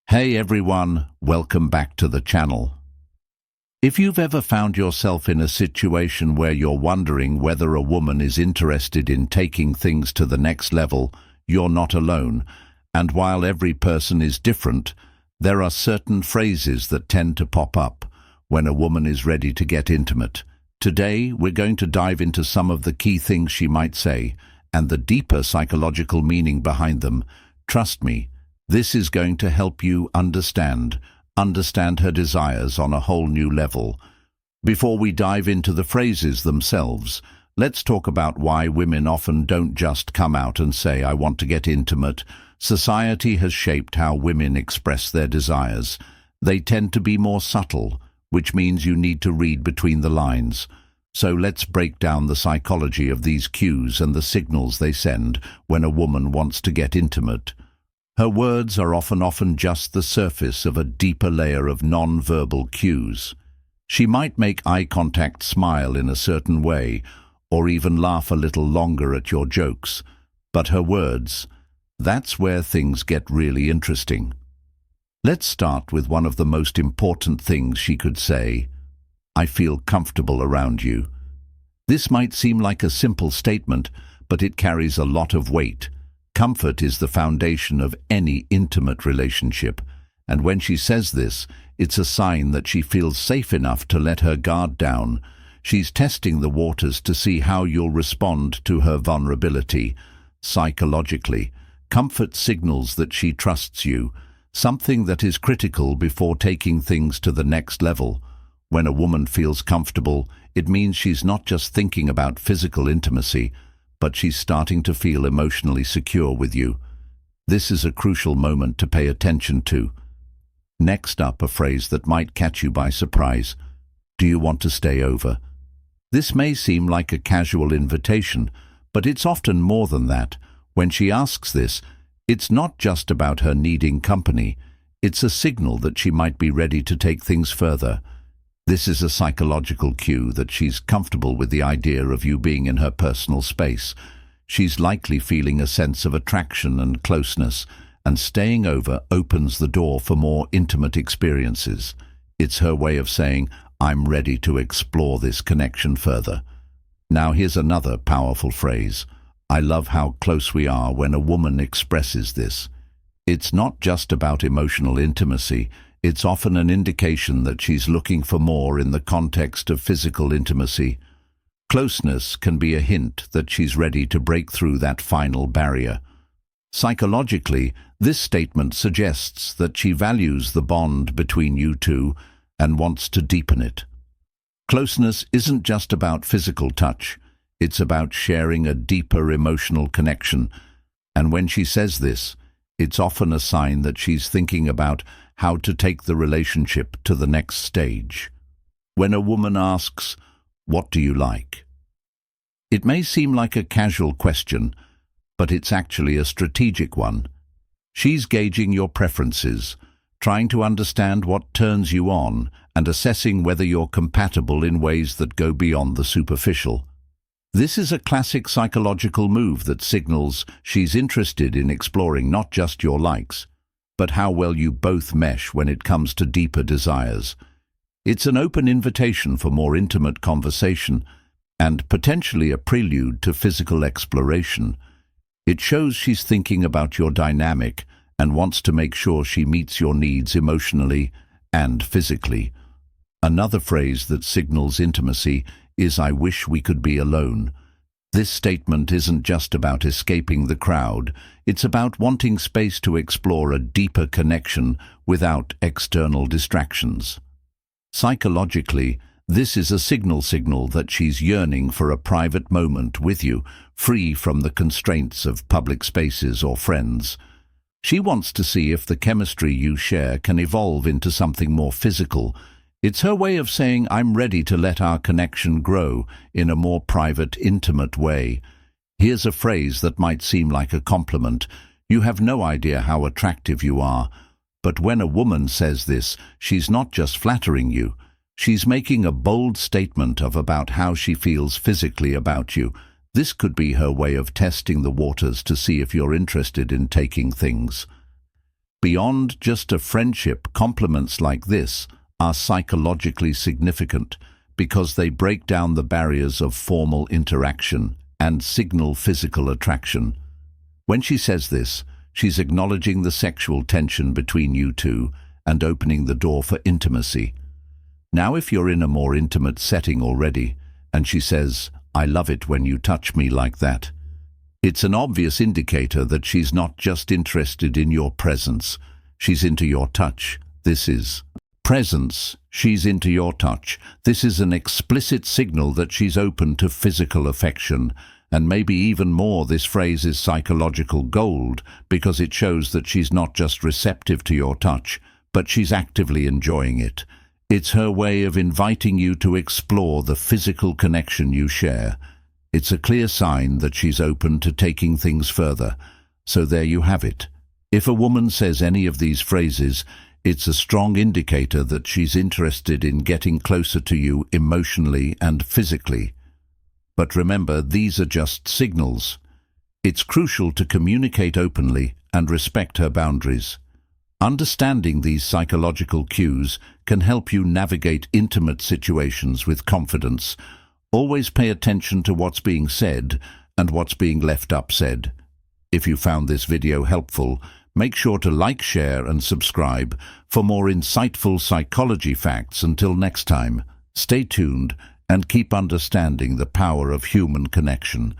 Hey everyone, welcome back to the channel. If you've ever found yourself in a situation where you're wondering whether a woman is interested in taking things to the next level, you're not alone. And while every person is different, there are certain phrases that tend to pop up when a woman is ready to get intimate. Today, we're going to dive into some of the key things she might say and the deeper psychological meaning behind them. Trust me, this is going to help you understand her desires on a whole new level. Before we dive into the phrases themselves, let's talk about why women often don't just come out and say, "I want to get intimate." Society has shaped how women express their desires. They tend to be more subtle, which means you need to read between the lines. So let's break down the psychology of these cues and the signals they send when a woman wants to get intimate. Her words are often just the surface of a deeper layer of non-verbal cues. She might make eye contact, smile in a certain way, or even laugh a little longer at your jokes. But her words, that's where things get really interesting. Let's start with one of the most important things she could say: "I feel comfortable around you." This might seem like a simple statement, but it carries a lot of weight. Comfort is the foundation of any intimate relationship, and when she says this, it's a sign that she feels safe enough to let her guard down. She's testing the waters to see how you'll respond to her vulnerability. Psychologically, comfort signals that she trusts you, something that is critical before taking things to the next level. When a woman feels comfortable, it means she's not just thinking about physical intimacy, but she's starting to feel emotionally secure with you. This is a crucial moment to pay attention to. Next up, a phrase that might catch you by surprise: "Do you want to stay over?" This may seem like a casual invitation, but it's often more than that. When she asks this, it's not just about her needing company. It's a signal that she might be ready to take things further. This is a psychological cue that she's comfortable with the idea of you being in her personal space. She's likely feeling a sense of attraction and closeness, and staying over opens the door for more intimate experiences. It's her way of saying, "I'm ready to explore this connection further." Now here's another powerful phrase. I love how close we are when a woman expresses this. It's not just about emotional intimacy. It's often an indication that she's looking for more in the context of physical intimacy. Closeness can be a hint that she's ready to break through that final barrier. Psychologically, this statement suggests that she values the bond between you two and wants to deepen it. Closeness isn't just about physical touch. It's about sharing a deeper emotional connection. And when she says this, it's often a sign that she's thinking about how to take the relationship to the next stage. When a woman asks, "What do you like?" it may seem like a casual question, but it's actually a strategic one. She's gauging your preferences, trying to understand what turns you on, and assessing whether you're compatible in ways that go beyond the superficial. This is a classic psychological move that signals she's interested in exploring not just your likes, but how well you both mesh when it comes to deeper desires. It's an open invitation for more intimate conversation and potentially a prelude to physical exploration. It shows she's thinking about your dynamic and wants to make sure she meets your needs emotionally and physically. Another phrase that signals intimacy is, "I wish we could be alone." This statement isn't just about escaping the crowd. It's about wanting space to explore a deeper connection without external distractions. Psychologically, this is a signal that she's yearning for a private moment with you, free from the constraints of public spaces or friends. She wants to see if the chemistry you share can evolve into something more physical. It's her way of saying, "I'm ready to let our connection grow in a more private, intimate way." Here's a phrase that might seem like a compliment. "You have no idea how attractive you are." But when a woman says this, she's not just flattering you. She's making a bold statement about how she feels physically about you. This could be her way of testing the waters to see if you're interested in taking things Beyond just a friendship, compliments like this are psychologically significant because they break down the barriers of formal interaction and signal physical attraction. When she says this, she's acknowledging the sexual tension between you two and opening the door for intimacy. Now, if you're in a more intimate setting already, and she says, "I love it when you touch me like that," it's an obvious indicator that she's not just interested in your presence, she's into your touch. This is presence, she's into your touch. This is an explicit signal that she's open to physical affection, and maybe even more, this phrase is psychological gold because it shows that she's not just receptive to your touch, but she's actively enjoying it. It's her way of inviting you to explore the physical connection you share. It's a clear sign that she's open to taking things further. So there you have it. If a woman says any of these phrases, it's a strong indicator that she's interested in getting closer to you emotionally and physically. But remember, these are just signals. It's crucial to communicate openly and respect her boundaries. Understanding these psychological cues can help you navigate intimate situations with confidence. Always pay attention to what's being said and what's being left unsaid. If you found this video helpful, make sure to like, share, and subscribe for more insightful psychology facts. Until next time, stay tuned and keep understanding the power of human connection.